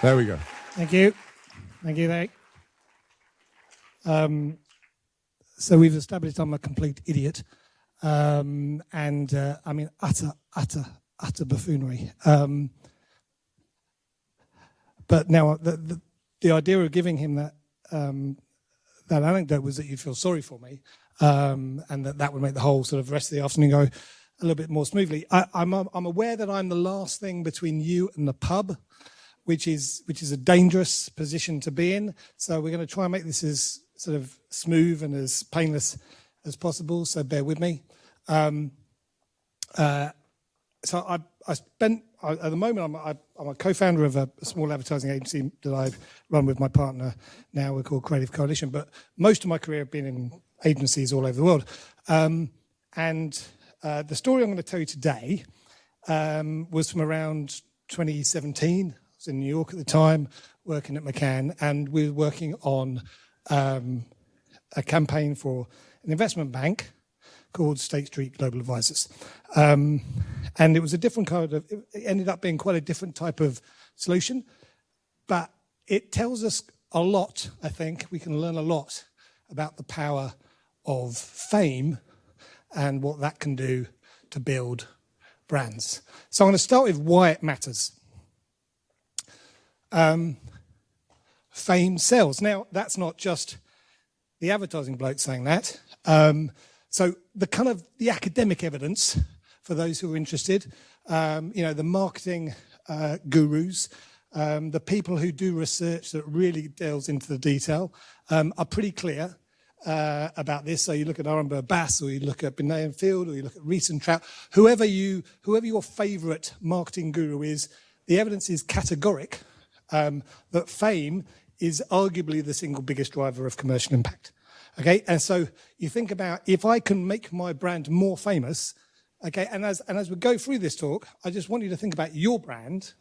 There we go. Thank you. Thank you, Eric. So we've established I'm a complete idiot. I mean, utter buffoonery. But now the idea of giving him that anecdote was that you'd feel sorry for me, and that would make the whole sort of rest of the afternoon go a little bit more smoothly. I'm aware that I'm the last thing between you and the pub, which is a dangerous position to be in. So we're going to try and make this as sort of smooth and as painless as possible. So bear with me. So I spent at the moment I'm a co-founder of a small advertising agency that I run with my partner. Now we're called Creative Coalition. But most of my career have been in agencies all over the world. The story I'm going to tell you today was from around 2017. I was in New York at the time, working at McCann, and we were working on a campaign for an investment bank called State Street Global Advisors. And it was a different kind of, it ended up being quite a different type of solution, but it tells us a lot, I think. We can learn a lot about the power of fame and what that can do to build brands. So I'm going to start with why it matters. Fame sells. Now, that's not just the advertising bloke saying that. So the academic evidence, for those who are interested, the marketing gurus, the people who do research that really delves into the detail, are pretty clear about this. So you look at Arambur Bass, or you look at Benayan Field, or you look at Rees and Trout, whoever your favourite marketing guru is, the evidence is categoric that fame is arguably the single biggest driver of commercial impact. Okay, and so you think about, if I can make my brand more famous, okay, and as we go through this talk, I just want you to think about your brand,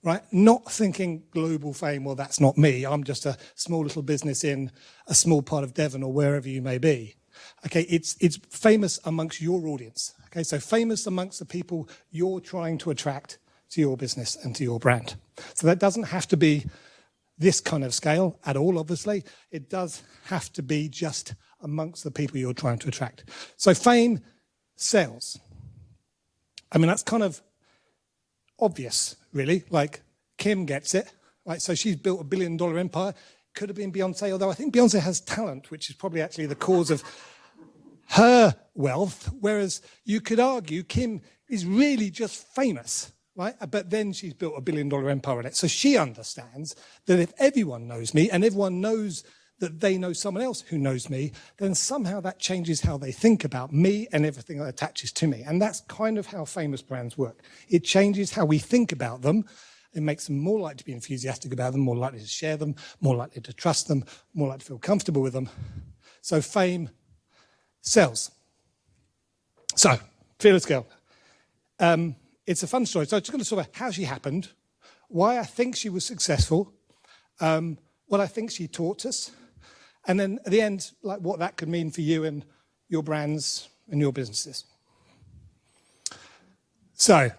right? Not thinking global fame, well, that's not me. I'm just a small little business in a small part of Devon or wherever you may be. Okay, it's famous amongst your audience. Okay, so famous amongst the people you're trying to attract to your business and to your brand. So that doesn't have to be this kind of scale at all, obviously. It does have to be just amongst the people you're trying to attract. So fame sells. I mean, that's kind of obvious, really. Like, Kim gets it, right? So she's built $1 billion empire. Could have been Beyonce, although I think Beyonce has talent, which is probably actually the cause of her wealth, whereas you could argue Kim is really just famous, right? But then she's built $1 billion empire on it. So she understands that if everyone knows me and everyone knows that they know someone else who knows me, then somehow that changes how they think about me and everything that attaches to me. And that's kind of how famous brands work. It changes how we think about them. It makes them more likely to be enthusiastic about them, more likely to share them, more likely to trust them, more likely to feel comfortable with them. So fame sells. So, Fearless Girl. It's a fun story. So I'm just going to talk about how she happened, why I think she was successful, what I think she taught us, and then at the end, like what that could mean for you and your brands and your businesses. So,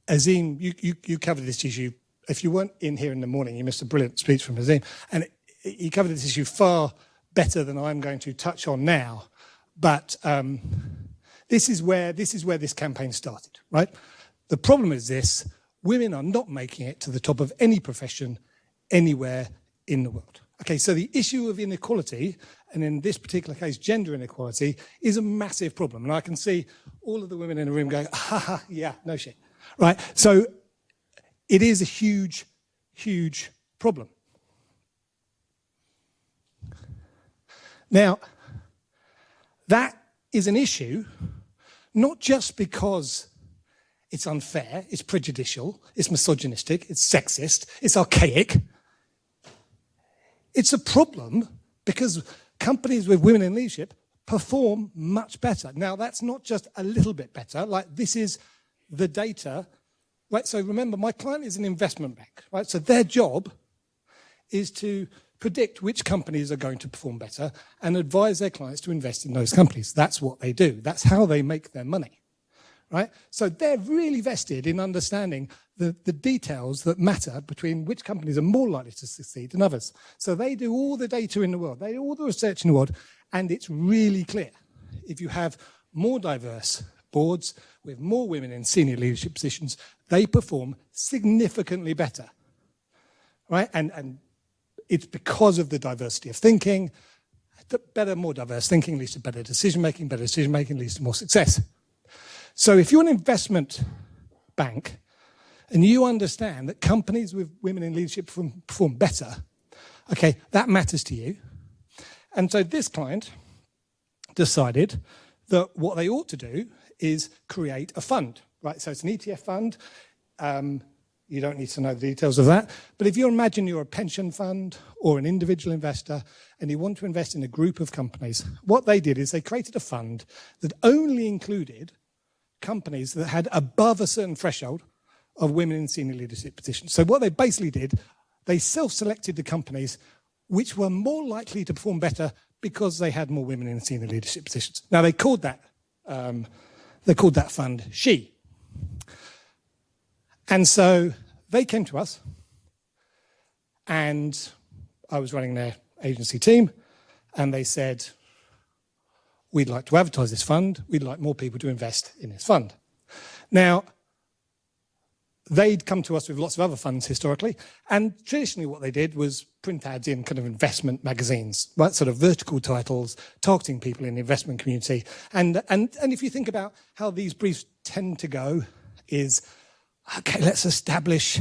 Azim, you covered this issue. If you weren't in here in the morning, you missed a brilliant speech from Azim, and he covered this issue far better than I'm going to touch on now. But this is where this campaign started, right? The problem is this: women are not making it to the top of any profession anywhere in the world. Okay, so the issue of inequality, and in this particular case, gender inequality, is a massive problem. And I can see all of the women in the room going, ha, yeah, no shit, right? So it is a huge, huge problem. Now, that is an issue, not just because it's unfair, it's prejudicial, it's misogynistic, it's sexist, it's archaic. It's a problem because companies with women in leadership perform much better. Now, that's not just a little bit better. Like, this is the data, right? So remember, my client is an investment bank, right? So their job is to predict which companies are going to perform better and advise their clients to invest in those companies. That's what they do. That's how they make their money, right? So they're really vested in understanding the details that matter between which companies are more likely to succeed than others. So they do all the data in the world, they do all the research in the world, and it's really clear. If you have more diverse boards with more women in senior leadership positions, they perform significantly better, right? And it's because of the diversity of thinking. More diverse thinking leads to better decision making leads to more success. So if you're an investment bank and you understand that companies with women in leadership perform better, okay, that matters to you. And so this client decided that what they ought to do is create a fund, right? So it's an ETF fund. You don't need to know the details of that. But if you imagine you're a pension fund or an individual investor and you want to invest in a group of companies, what they did is they created a fund that only included companies that had above a certain threshold of women in senior leadership positions. So what they basically did, they self-selected the companies which were more likely to perform better because they had more women in senior leadership positions. Now they called that fund She. And so they came to us, and I was running their agency team, and they said, we'd like to advertise this fund, we'd like more people to invest in this fund. Now, they'd come to us with lots of other funds historically, and traditionally what they did was print ads in kind of investment magazines, right? Sort of vertical titles, targeting people in the investment community. And if you think about how these briefs tend to go is, okay, let's establish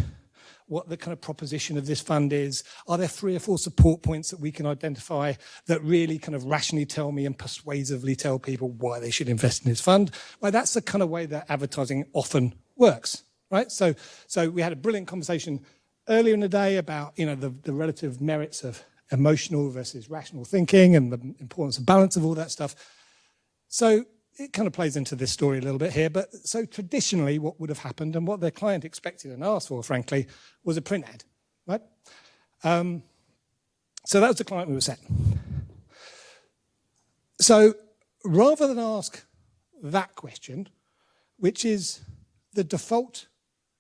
what the kind of proposition of this fund is. Are there 3 or 4 support points that we can identify that really kind of rationally tell me and persuasively tell people why they should invest in this fund? Well, that's the kind of way that advertising often works, right? So we had a brilliant conversation earlier in the day about, the relative merits of emotional versus rational thinking and the importance of balance of all that stuff. So it kind of plays into this story a little bit here, but so traditionally what would have happened and what their client expected and asked for, frankly, was a print ad, right? So that was the client we were set. So rather than ask that question, which is the default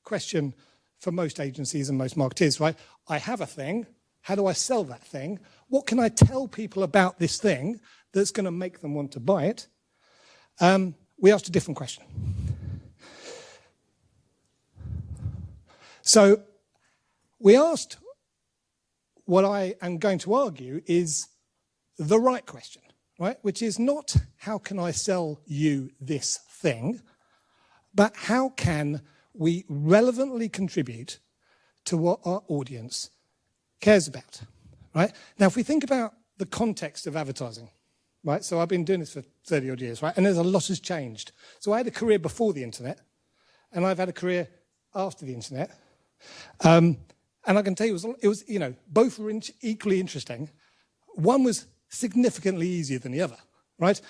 question for most agencies and most marketers, right? I have a thing, how do I sell that thing? What can I tell people about this thing that's going to make them want to buy it? We asked a different question. So we asked what I am going to argue is the right question, right? Which is not how can I sell you this thing, but how can we relevantly contribute to what our audience cares about, right? Now, if we think about the context of advertising, right? So I've been doing this for 30 odd years, right? And there's a lot has changed. So I had a career before the internet, and I've had a career after the internet. And I can tell you, it was both were equally interesting. One was significantly easier than the other, right?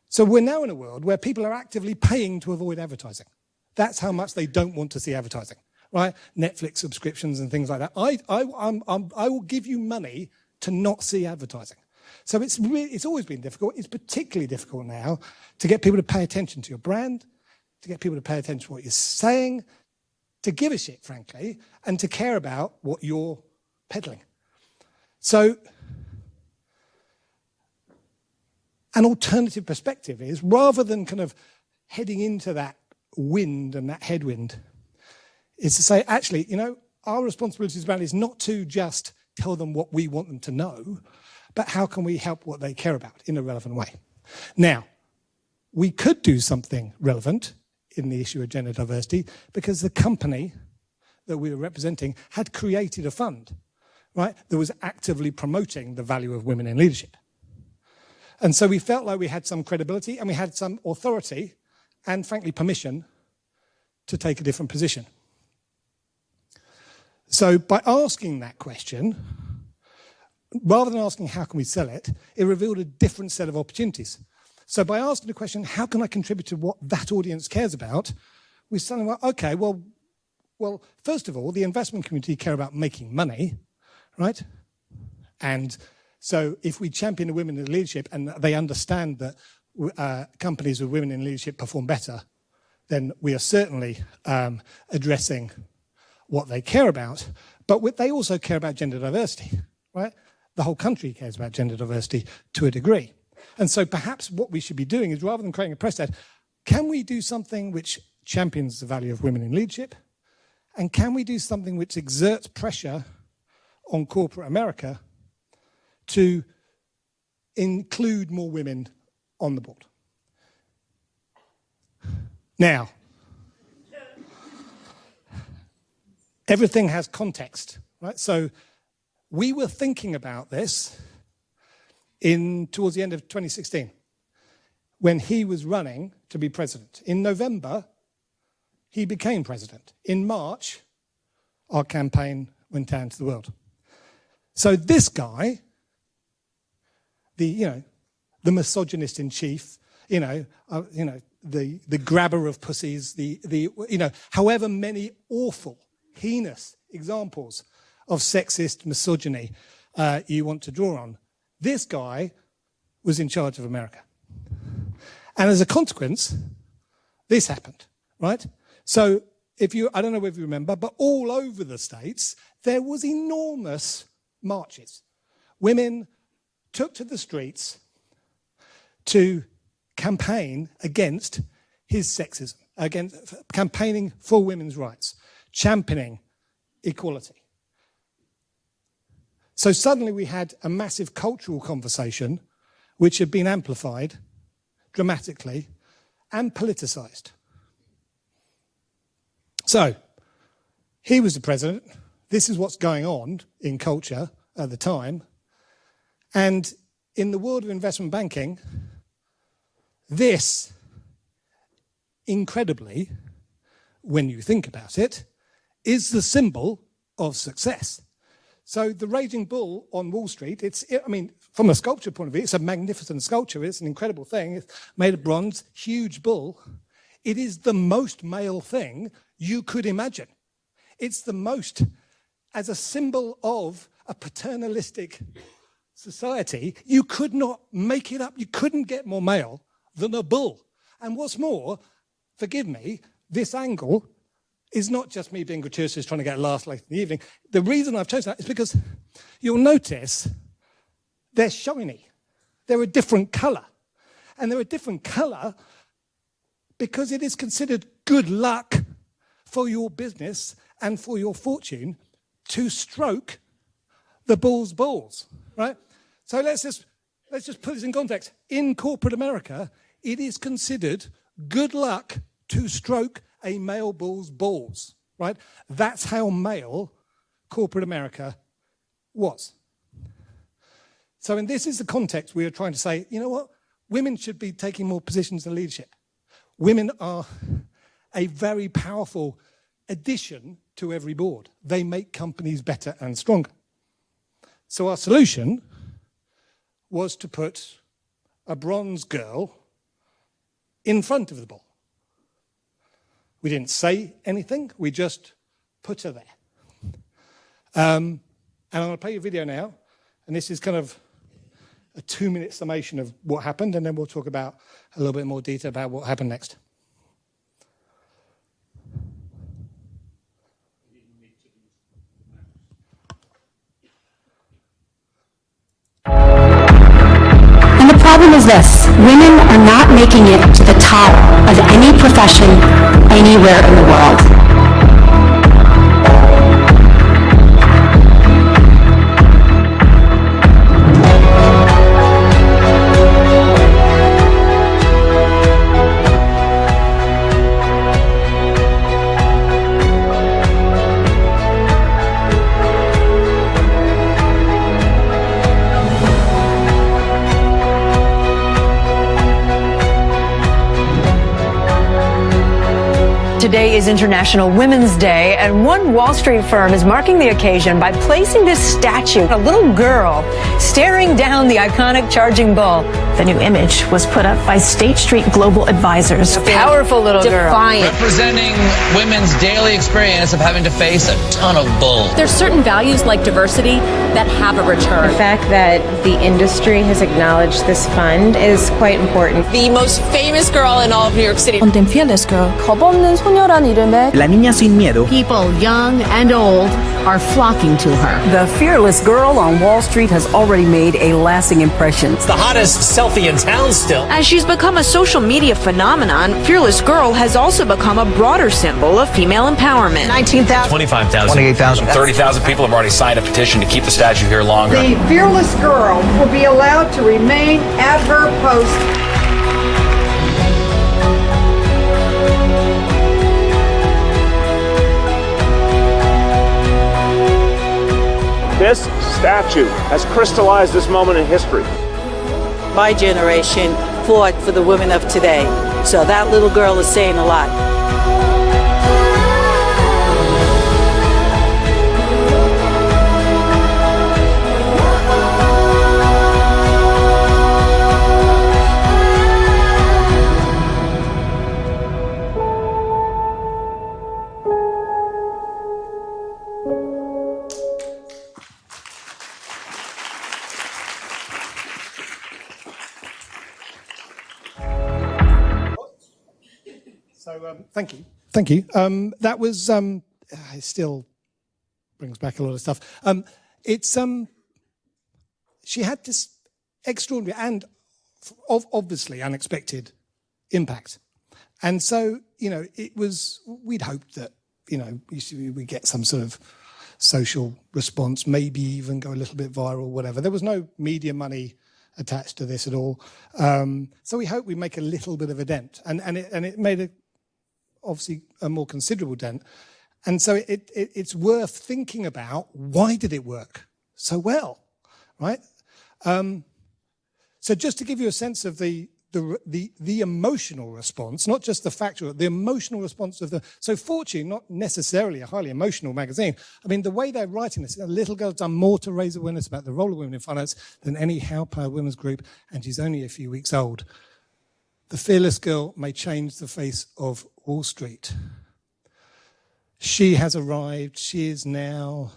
So we're now in a world where people are actively paying to avoid advertising. That's how much they don't want to see advertising, right? Netflix subscriptions and things like that. I will give you money to not see advertising. So it's always been difficult. It's particularly difficult now to get people to pay attention to your brand, to get people to pay attention to what you're saying, to give a shit, frankly, and to care about what you're peddling. So an alternative perspective is, rather than kind of heading into that wind and that headwind, is to say, actually, our responsibility as a brand is not to just tell them what we want them to know, but how can we help what they care about in a relevant way? Now, we could do something relevant in the issue of gender diversity because the company that we were representing had created a fund, right, that was actively promoting the value of women in leadership. And so we felt like we had some credibility and we had some authority and, frankly, permission to take a different position. So by asking that question, rather than asking how can we sell it, it revealed a different set of opportunities. So by asking the question, how can I contribute to what that audience cares about, we suddenly went, okay, well, first of all, the investment community care about making money, right? And so if we champion the women in leadership and they understand that companies with women in leadership perform better, then we are certainly addressing what they care about. But they also care about gender diversity, right? The whole country cares about gender diversity to a degree. And so perhaps what we should be doing is, rather than creating a press ad, can we do something which champions the value of women in leadership? And can we do something which exerts pressure on corporate America to include more women on the board? Now, everything has context, right? So we were thinking about this towards the end of 2016, when he was running to be president. In November, he became president. In March, our campaign went out into the world. So this guy, the misogynist in chief, the grabber of pussies, however many awful, heinous examples of sexist misogyny you want to draw on, this guy was in charge of America. And as a consequence, this happened, right? So I don't know if you remember, but all over the States, there was enormous marches. Women took to the streets to campaign against his sexism, campaigning for women's rights, championing equality. So suddenly we had a massive cultural conversation which had been amplified dramatically and politicized. So he was the president. This is what's going on in culture at the time. And in the world of investment banking, this, incredibly, when you think about it, is the symbol of success. So the Raging Bull on Wall Street, from a sculpture point of view, it's a magnificent sculpture. It's an incredible thing. It's made of bronze, huge bull. It is the most male thing you could imagine. It's the most, as a symbol of a paternalistic society, you could not make it up. You couldn't get more male than a bull. And what's more, forgive me, this angle is not just me being gratuitous trying to get a laugh late in the evening. The reason I've chosen that is because you'll notice they're shiny. They're a different colour. And they're a different colour because it is considered good luck for your business and for your fortune to stroke the bull's balls, right? So let's just put this in context. In corporate America, it is considered good luck to stroke a male bull's balls, right? That's how male corporate America was. So, and this is the context we are trying to say, you know what? Women should be taking more positions in leadership. Women are a very powerful addition to every board. They make companies better and stronger. So our solution was to put a bronze girl in front of the bull. We didn't say anything, we just put her there. And I'm going to play you a video now, and this is kind of a 2-minute summation of what happened, and then we'll talk about a little bit more detail about what happened next. And the problem is this: women are not making it to the top of any profession anywhere in the world. Today is International Women's Day, and one Wall Street firm is marking the occasion by placing this statue, a little girl staring down the iconic charging bull. The new image was put up by State Street Global Advisors. A powerful little girl. Representing women's daily experience of having to face a ton of bulls. There's certain values like diversity that have a return. The fact that the industry has acknowledged this fund is quite important. The most famous girl in all of New York City. Content Fearless Girl. 겁없는 소녀란 이름의 La Niña Sin Miedo. People young and old are flocking to her. The fearless girl on Wall Street has already made a lasting impression. It's the hottest selfie in town still. As she's become a social media phenomenon, Fearless Girl has also become a broader symbol of female empowerment. 19,000. 25,000. 28,000. 30,000 people have already signed a petition to keep the statue here longer. The Fearless Girl will be allowed to remain at her post. This statue has crystallized this moment in history. My generation fought for the women of today, so that little girl is saying a lot. Thank you. That was, it still brings back a lot of stuff. She had this extraordinary and obviously unexpected impact. And so, we'd hoped that, we get some sort of social response, maybe even go a little bit viral, whatever. There was no media money attached to this at all. So we hope we make a little bit of a dent. And it made obviously a more considerable dent. And so it's worth thinking about, why did it work so well, right? So just to give you a sense of the emotional response, not just the factual, the emotional response of so Fortune, not necessarily a highly emotional magazine. I mean, the way they're writing this, a little girl's done more to raise awareness about the role of women in finance than any how-powered women's group, and she's only a few weeks old. The Fearless Girl may change the face of Wall Street. She has arrived. She is now.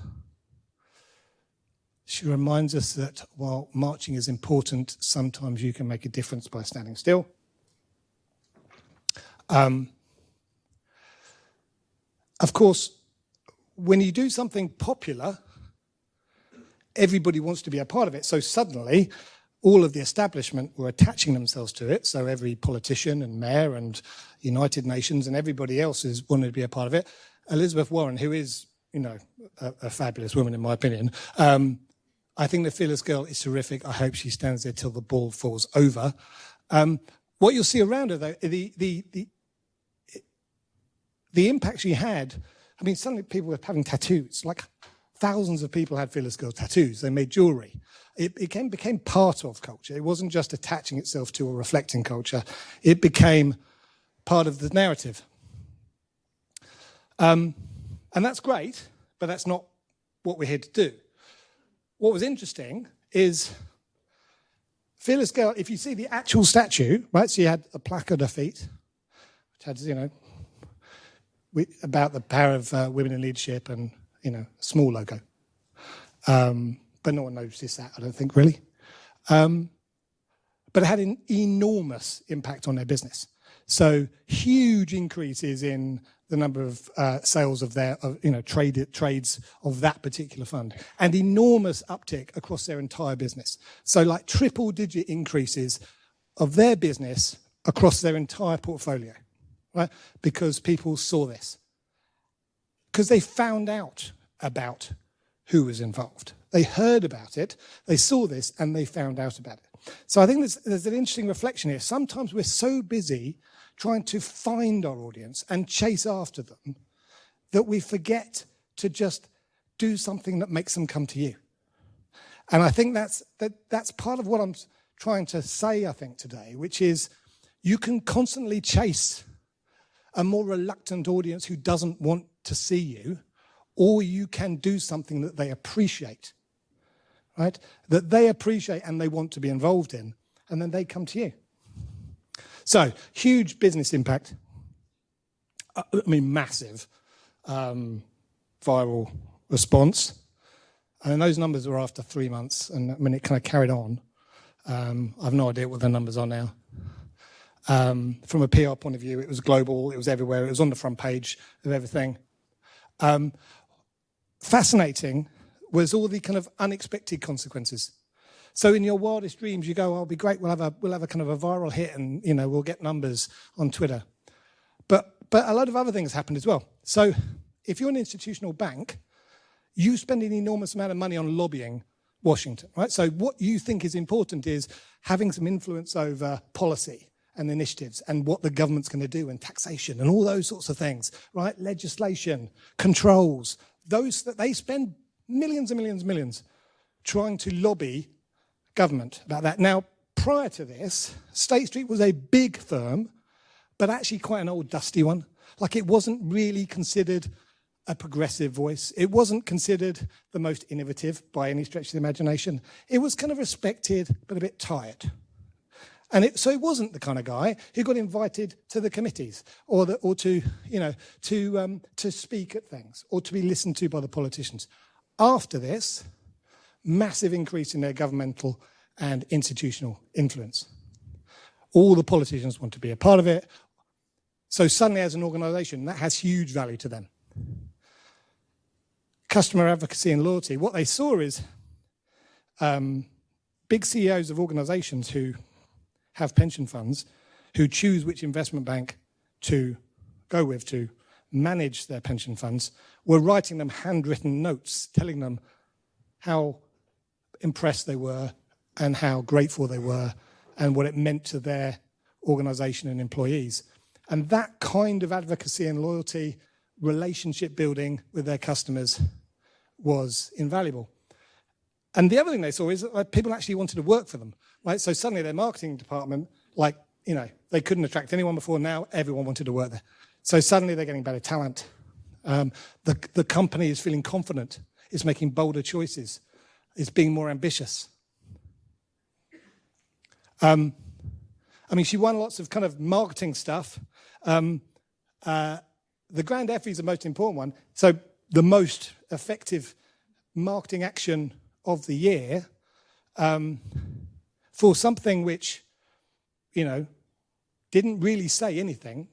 She reminds us that while marching is important, sometimes you can make a difference by standing still. Of course, when you do something popular, everybody wants to be a part of it. So suddenly, all of the establishment were attaching themselves to it. So every politician and mayor and United Nations and everybody else is wanting to be a part of it. Elizabeth Warren, who is, a fabulous woman in my opinion, I think the Fearless Girl is terrific. I hope she stands there till the ball falls over. What you'll see around her, though, the impact she had, I mean, suddenly people were having tattoos. Like thousands of people had Fearless Girl tattoos. They made jewelry. It became part of culture. It wasn't just attaching itself to or reflecting culture. It became part of the narrative. And that's great, but that's not what we're here to do. What was interesting is Fearless Girl, if you see the actual statue, right, so you had a plaque at her feet, which had, about the power of women in leadership and, a small logo. But no one noticed that, I don't think, really. But it had an enormous impact on their business. So huge increases in the number of sales of their, trades of that particular fund, and enormous uptick across their entire business. So like triple-digit increases of their business across their entire portfolio, right? Because people saw this. Because they found out about who was involved. They heard about it, they saw this, and they found out about it. So I think there's an interesting reflection here. Sometimes we're so busy trying to find our audience and chase after them that we forget to just do something that makes them come to you. And I think that's part of what I'm trying to say, I think, today, which is you can constantly chase a more reluctant audience who doesn't want to see you, or you can do something that they appreciate, right? That they appreciate and they want to be involved in, and then they come to you. So, huge business impact. Massive viral response. And those numbers were after 3 months, and I mean, it kind of carried on. I've no idea what the numbers are now. From a PR point of view, it was global, it was everywhere, it was on the front page of everything. Fascinating was all the kind of unexpected consequences. So in your wildest dreams, you go, "Oh, it'll be great, we'll have a kind of a viral hit, and we'll get numbers on Twitter." But a lot of other things happened as well. So if you're an institutional bank, you spend an enormous amount of money on lobbying Washington, right? So what you think is important is having some influence over policy and initiatives and what the government's going to do and taxation and all those sorts of things, right? Legislation, controls, those that they spend millions and millions and millions trying to lobby government about that. Now, prior to this, State Street was a big firm, but actually quite an old dusty one. Like, it wasn't really considered a progressive voice. It wasn't considered the most innovative by any stretch of the imagination. It was kind of respected, but a bit tired. And so it wasn't the kind of guy who got invited to the committees or to speak at things or to be listened to by the politicians. After this, massive increase in their governmental and institutional influence. All the politicians want to be a part of it. So suddenly, as an organisation, that has huge value to them. Customer advocacy and loyalty. What they saw is big CEOs of organisations who have pension funds, who choose which investment bank to go with to manage their pension funds, were writing them handwritten notes telling them how impressed they were and how grateful they were and what it meant to their organisation and employees. And that kind of advocacy and loyalty, relationship building with their customers was invaluable. And the other thing they saw is that people actually wanted to work for them, right? So suddenly their marketing department, they couldn't attract anyone before. Now everyone wanted to work there. So suddenly they're getting better talent. The company is feeling confident, is making bolder choices, is being more ambitious. She won lots of kind of marketing stuff. The Grand Effie is the most important one. So the most effective marketing action of the year for something which, didn't really say anything,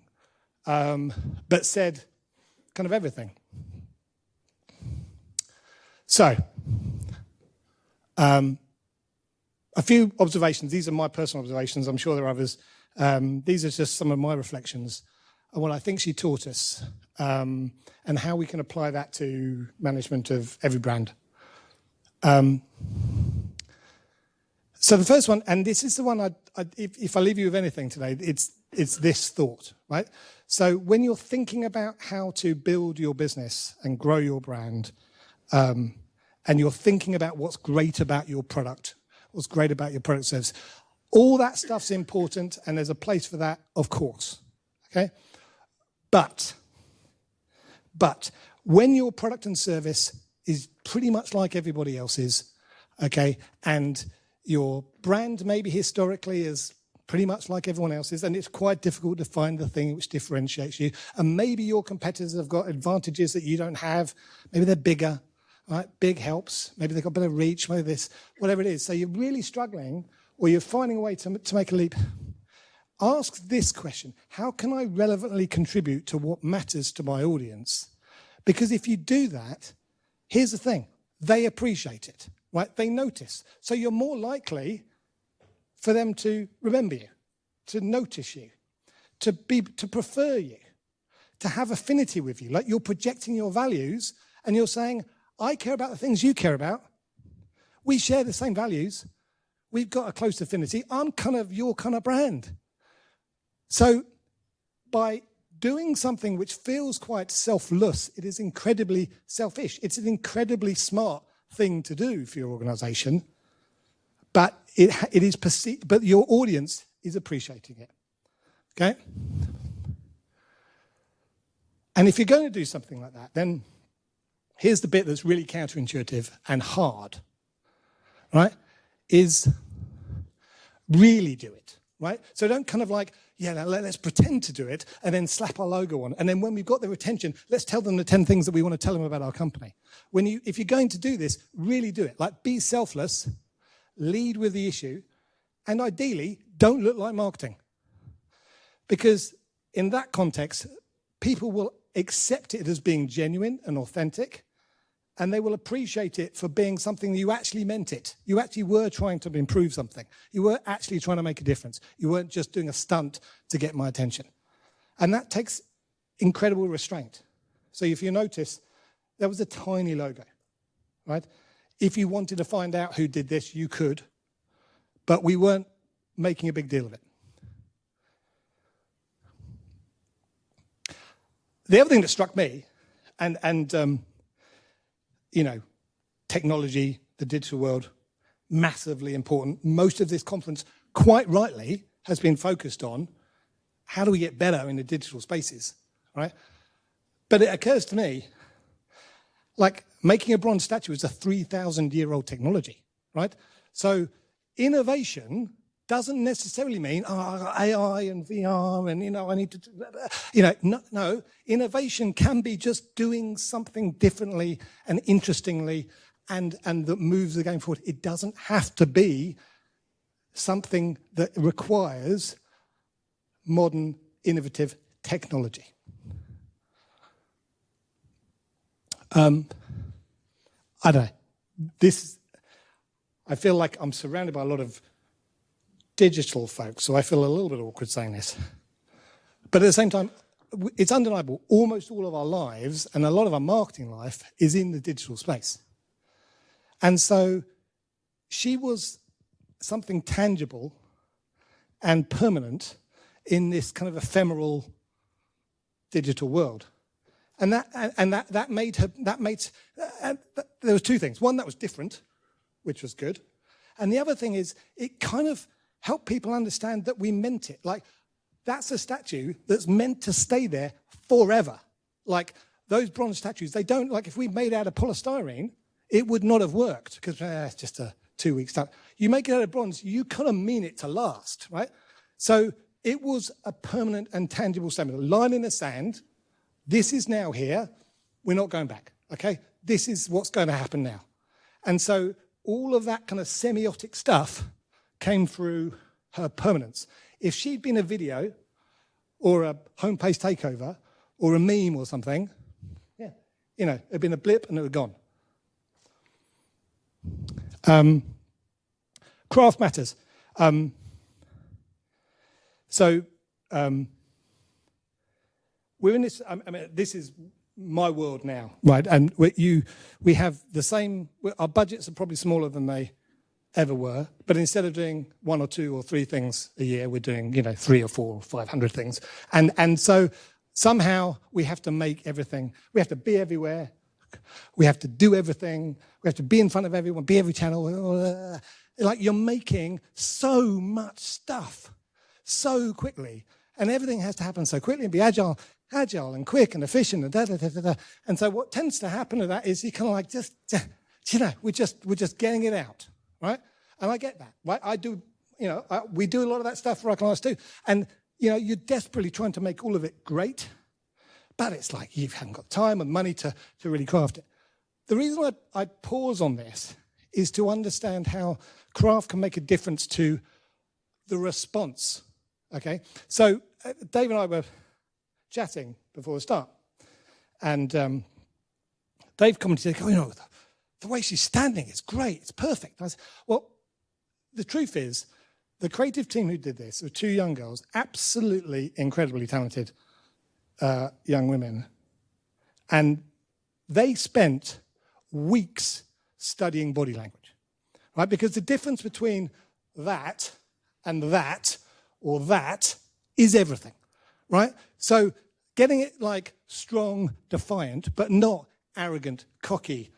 but said kind of everything. So, a few observations. These are my personal observations. I'm sure there are others. These are just some of my reflections on what I think she taught us and how we can apply that to management of every brand. So the first one, and this is the one, if I leave you with anything today, it's this thought, right? So when you're thinking about how to build your business and grow your brand, and you're thinking about what's great about your product, what's great about your product service, all that stuff's important, and there's a place for that, of course, okay? But when your product and service is pretty much like everybody else's, okay, and your brand maybe historically is pretty much like everyone else's, and it's quite difficult to find the thing which differentiates you, and maybe your competitors have got advantages that you don't have, maybe they're bigger, right? Big helps, maybe they've got better reach, maybe this, whatever it is. So you're really struggling, or you're finding a way to make a leap. Ask this question: how can I relevantly contribute to what matters to my audience? Because if you do that, here's the thing, they appreciate it, right? They notice. So you're more likely for them to remember you, to notice you, to prefer you, to have affinity with you. Like, you're projecting your values and you're saying, I care about the things you care about. We share the same values. We've got a close affinity. I'm kind of your kind of brand. So by doing something which feels quite selfless, it is incredibly selfish. It's an incredibly smart thing to do for your organization, but it is perceived, but your audience is appreciating it, okay? And if you're going to do something like that, then here's the bit that's really counterintuitive and hard, right? Is really do it. right? So don't kind of like, yeah, now let's pretend to do it and then slap our logo on. And then when we've got their attention, let's tell them the 10 things that we want to tell them about our company. If you're going to do this, really do it. Like, be selfless, lead with the issue, and ideally, don't look like marketing. Because in that context, people will accept it as being genuine and authentic, and they will appreciate it for being something you actually meant it. You actually were trying to improve something. You were actually trying to make a difference. You weren't just doing a stunt to get my attention. And that takes incredible restraint. So if you notice, there was a tiny logo, right? If you wanted to find out who did this, you could, but we weren't making a big deal of it. The other thing that struck me, technology, the digital world, massively important. Most of this conference, quite rightly, has been focused on how do we get better in the digital spaces, right? But it occurs to me, like, making a bronze statue is a 3,000-year-old technology, right? So innovation doesn't necessarily mean AI and VR and, I need to, no, innovation can be just doing something differently and interestingly and that moves the game forward. It doesn't have to be something that requires modern, innovative technology. I don't know. I feel like I'm surrounded by a lot of digital folks, so I feel a little bit awkward saying this. But at the same time, it's undeniable, almost all of our lives and a lot of our marketing life is in the digital space. And so she was something tangible and permanent in this kind of ephemeral digital world. And that made her, there was two things. One, that was different, which was good. And the other thing is, it kind of helped people understand that we meant it. Like, that's a statue that's meant to stay there forever. Like, those bronze statues, they don't, like, if we made it out of polystyrene, it would not have worked, because it's just a 2-week stuff. You make it out of bronze, you kind of mean it to last, right? So it was a permanent and tangible statement. A line in the sand, this is now here, we're not going back, okay? This is what's going to happen now. And so all of that kind of semiotic stuff came through her permanence. If she'd been a video or a homepage takeover or a meme or something, yeah, it'd been a blip and it would have gone. Craft matters. We're in this, this is my world now, right? And we have the same, our budgets are probably smaller than they ever were, but instead of doing 1 or 2 or 3 things a year, we're doing, 3 or 4 or 500 things. And so somehow we have to make everything, we have to be everywhere, we have to do everything, we have to be in front of everyone, be every channel. Like, you're making so much stuff so quickly, and everything has to happen so quickly and be agile and quick and efficient and da-da-da-da-da. And so what tends to happen to that is you kind of like we're just getting it out, right? And I get that, right? I do, we do a lot of that stuff for our clients too. And, you're desperately trying to make all of it great, but it's like you haven't got time and money to really craft it. The reason I pause on this is to understand how craft can make a difference to the response, okay? So Dave and I were chatting before the start, and Dave commented, the way she's standing is great, it's perfect. I said, well, the truth is, the creative team who did this were 2 young girls, absolutely incredibly talented young women, and they spent weeks studying body language, right? Because the difference between that and that or that is everything, right? So getting it like strong, defiant, but not arrogant, cocky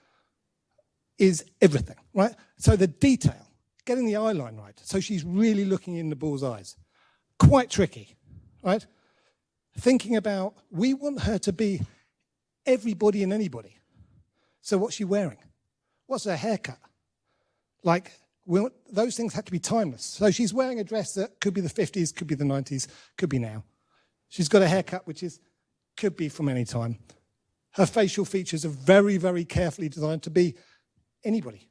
is everything, right? So the detail, getting the eye line right, so she's really looking in the bull's eyes, quite tricky, right? Thinking about, we want her to be everybody and anybody. So what's she wearing? What's her haircut? Like, those things had to be timeless. So she's wearing a dress that could be the 50s, could be the 90s, could be now. She's got a haircut which could be from any time. Her facial features are very, very carefully designed to be anybody,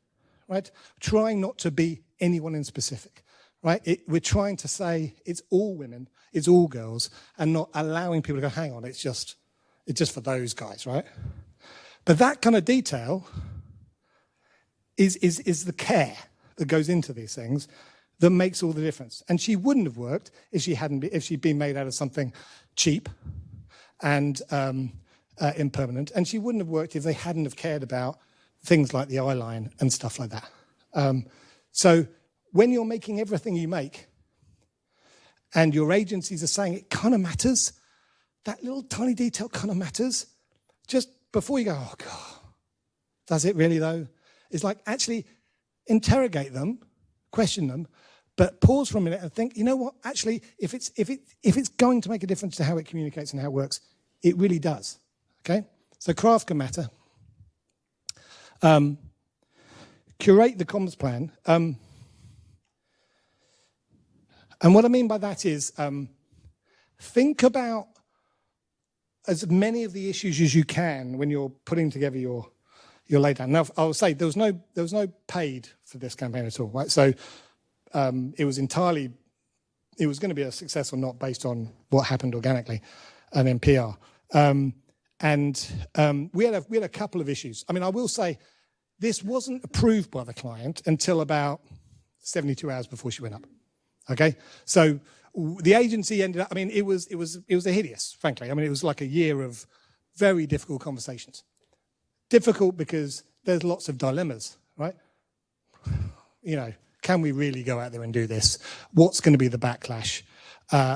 right? Trying not to be anyone in specific, right? We're trying to say it's all women, it's all girls, and not allowing people to go, hang on, it's just for those guys, right? But that kind of detail is the care that goes into these things that makes all the difference. And she wouldn't have worked if she'd been made out of something cheap and impermanent. And she wouldn't have worked if they hadn't have cared about things like the eyeline and stuff like that. So when you're making everything you make and your agencies are saying it kind of matters, that little tiny detail kind of matters, just before you go, oh God, does it really though? It's like actually interrogate them, question them, but pause for a minute and think, you know what, actually, if it's going to make a difference to how it communicates and how it works, it really does, okay? So craft can matter. Curate the comms plan. And what I mean by that is think about as many of the issues as you can when you're putting together your laydown. Now, I'll say there was no paid for this campaign at all, right? So it was going to be a success or not based on what happened organically and in PR. We had a couple of issues. I mean, I will say this wasn't approved by the client until about 72 hours before she went up. Okay, so the agency ended up. I mean, it was a hideous, frankly. I mean, it was like a year of very difficult conversations. Difficult because there's lots of dilemmas, right? You know, can we really go out there and do this? What's going to be the backlash?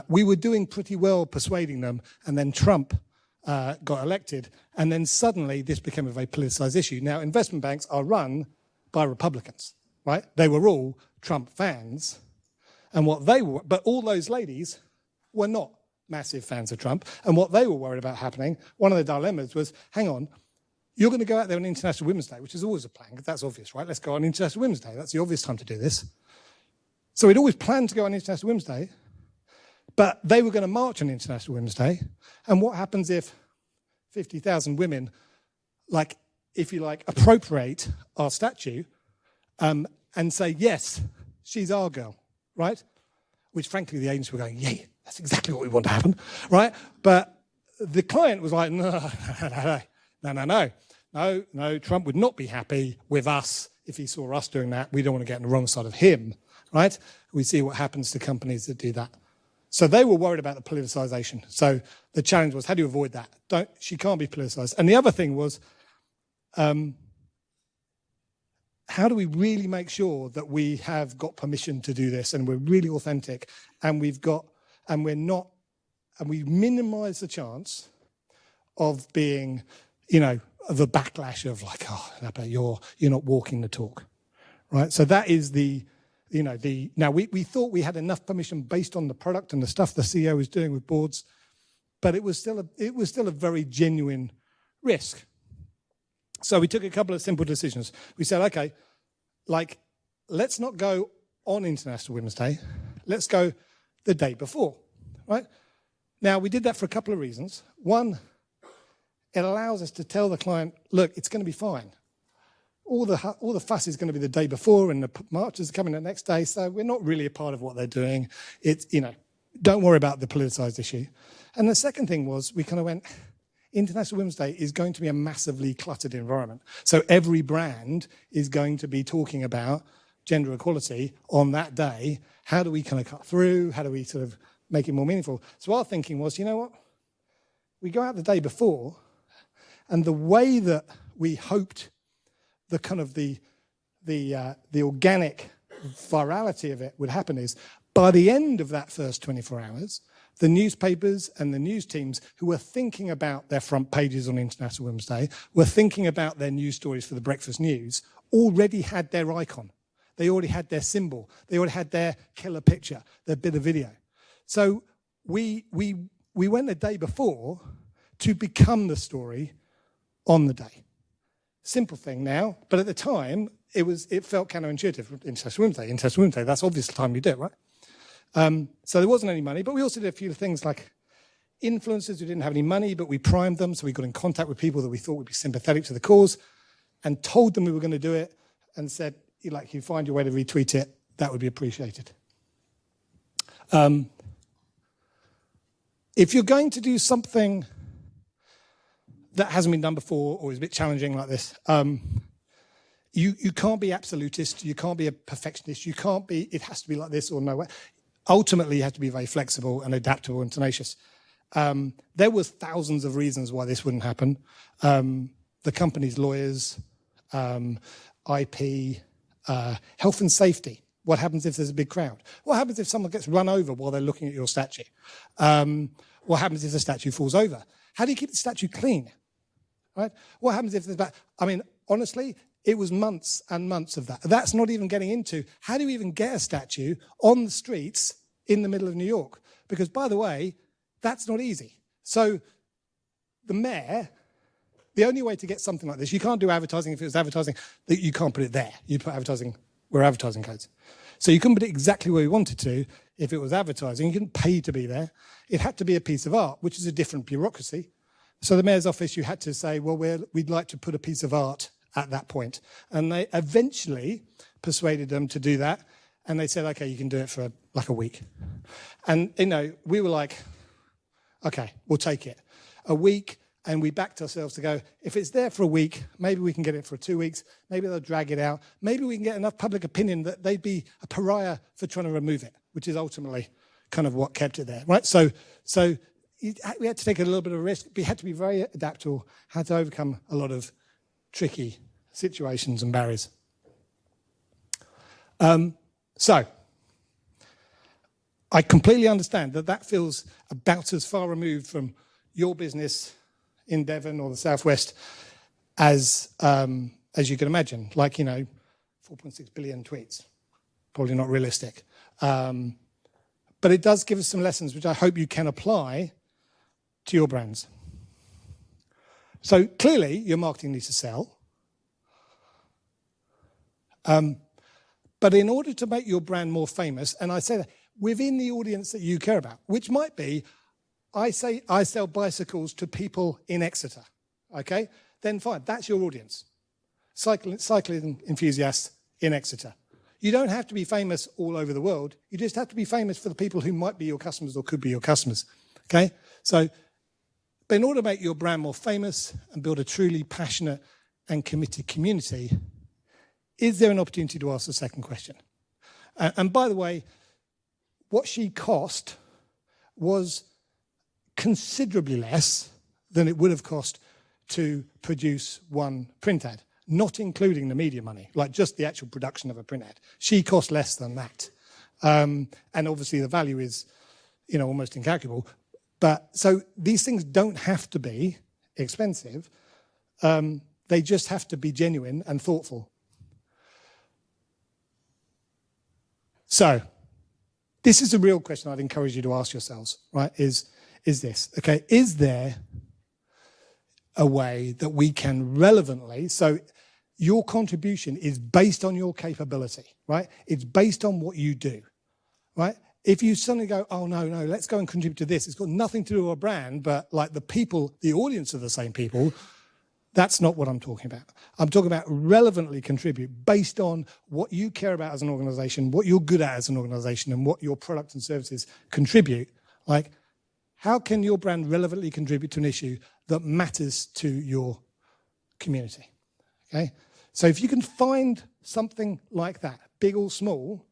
We were doing pretty well persuading them, and then Trump got elected, and then suddenly this became a very politicized issue. Now, investment banks are run by Republicans, right? They were all Trump fans, and but all those ladies were not massive fans of Trump, and what they were worried about happening, one of the dilemmas was, hang on, you're going to go out there on International Women's Day, which is always a plan, because that's obvious, right? Let's go on International Women's Day. That's the obvious time to do this. So we'd always planned to go on International Women's Day, but they were going to march on International Women's Day. And what happens if 50,000 women, appropriate our statue and say, yes, she's our girl, right? Which, frankly, the agents were going, yeah, that's exactly what we want to happen, right? But the client was like, no, Trump would not be happy with us if he saw us doing that. We don't want to get on the wrong side of him, right? We see what happens to companies that do that. So they were worried about the politicization. So the challenge was, how do you avoid that? She can't be politicized. And the other thing was, how do we really make sure that we have got permission to do this and we're really authentic and we minimize the chance of being, the backlash of like, oh, you're not walking the talk, right? So that is now we thought we had enough permission based on the product and the stuff the CEO was doing with boards, but it was still a very genuine risk. So we took a couple of simple decisions. We said, okay, let's not go on International Women's Day. Let's go the day before, right? Now, we did that for a couple of reasons. One, it allows us to tell the client, look, it's going to be fine. All the fuss is going to be the day before, and the marches are coming the next day, so we're not really a part of what they're doing. It's, don't worry about the politicized issue. And the second thing was, we kind of went, International Women's Day is going to be a massively cluttered environment. So every brand is going to be talking about gender equality on that day. How do we kind of cut through? How do we sort of make it more meaningful? So our thinking was, you know what? We go out the day before, and the way that we hoped the kind of the organic virality of it would happen is, by the end of that first 24 hours, the newspapers and the news teams who were thinking about their front pages on International Women's Day, were thinking about their news stories for the breakfast news, already had their icon. They already had their symbol. They already had their killer picture, their bit of video. So we went the day before to become the story on the day. simple thing now, but at the time, it felt counterintuitive. International Women's Day, that's obviously the time you do it, right? So there wasn't any money, but we also did a few things like influencers who didn't have any money, but we primed them, so we got in contact with people that we thought would be sympathetic to the cause and told them we were going to do it and said, like, you find your way to retweet it, that would be appreciated. If you're going to do something that hasn't been done before or is a bit challenging like this, you can't be absolutist, you can't be a perfectionist, you can't be, it has to be like this or no way. Ultimately, you have to be very flexible and adaptable and tenacious. There was thousands of reasons why this wouldn't happen. The company's lawyers, IP, health and safety. What happens if there's a big crowd? What happens if someone gets run over while they're looking at your statue? What happens if the statue falls over? How do you keep the statue clean? Right? What happens if there's I mean, honestly, it was months and months of that. That's not even getting into how do you even get a statue on the streets in the middle of New York? Because, by the way, that's not easy. So the mayor, the only way to get something like this, you can't do advertising if it was advertising, that you can't put it there. You put advertising where advertising codes. So you couldn't put it exactly where you wanted to if it was advertising. You couldn't pay to be there. It had to be a piece of art, which is a different bureaucracy. So the mayor's office, you had to say, well, we'd like to put a piece of art at that point. And they eventually persuaded them to do that. And they said, okay, you can do it for like a week. And, we were like, okay, we'll take it. A week, and we backed ourselves to go, if it's there for a week, maybe we can get it for 2 weeks. Maybe they'll drag it out. Maybe we can get enough public opinion that they'd be a pariah for trying to remove it, which is ultimately kind of what kept it there, right? So we had to take a little bit of a risk. We had to be very adaptable, had to overcome a lot of tricky situations and barriers. So I completely understand that feels about as far removed from your business in Devon or the Southwest as you can imagine. Like, 4.6 billion tweets, probably not realistic. But it does give us some lessons which I hope you can apply to your brands. So clearly, your marketing needs to sell. But in order to make your brand more famous, and I say that within the audience that you care about, which might be, I say I sell bicycles to people in Exeter, okay? Then fine, that's your audience. Cycling enthusiasts in Exeter. You don't have to be famous all over the world. You just have to be famous for the people who might be your customers or could be your customers, okay? So, but in order to make your brand more famous and build a truly passionate and committed community, is there an opportunity to ask the second question? And by the way, what she cost was considerably less than it would have cost to produce one print ad, not including the media money, like just the actual production of a print ad. She cost less than that. And obviously the value is, almost incalculable. But so these things don't have to be expensive. They just have to be genuine and thoughtful. So this is a real question I'd encourage you to ask yourselves, right? Is this, okay? Is there a way that we can relevantly, so your contribution is based on your capability, right? It's based on what you do, right? If you suddenly go, oh, no, let's go and contribute to this. It's got nothing to do with a brand, but like the people, the audience are the same people. That's not what I'm talking about. I'm talking about relevantly contribute based on what you care about as an organization, what you're good at as an organization, and what your products and services contribute. Like, how can your brand relevantly contribute to an issue that matters to your community? Okay? So if you can find something like that, big or small,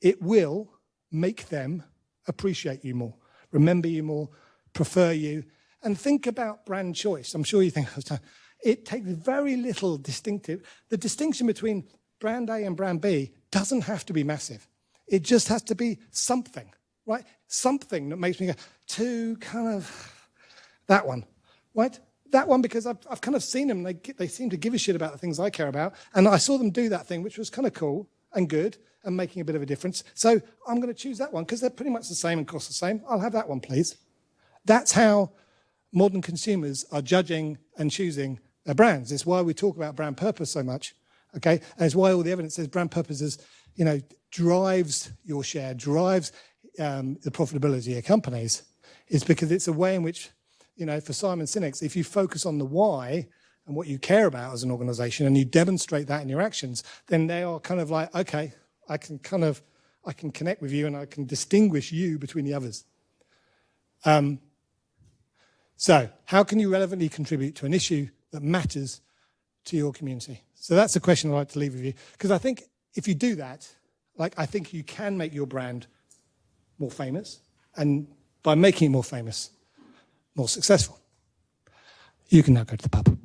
it will make them appreciate you more, remember you more, prefer you, and think about brand choice. I'm sure you think, it takes very little distinctive. The distinction between brand A and brand B doesn't have to be massive. It just has to be something, right? Something that makes me go, to kind of that one, right? That one, because I've kind of seen them. They seem to give a shit about the things I care about. And I saw them do that thing, which was kind of cool and good and making a bit of a difference. So I'm going to choose that one because they're pretty much the same and cost the same. I'll have that one, please. That's how modern consumers are judging and choosing their brands. It's why we talk about brand purpose so much, okay? And it's why all the evidence says brand purpose is, drives your share, drives the profitability of companies. It's because it's a way in which, for Simon Sinek's, if you focus on the why and what you care about as an organization and you demonstrate that in your actions, then they are kind of like, okay, I can connect with you and I can distinguish you between the others. So how can you relevantly contribute to an issue that matters to your community? So that's a question I'd like to leave with you. Because I think if you do that, I think you can make your brand more famous. And by making it more famous, more successful. You can now go to the pub.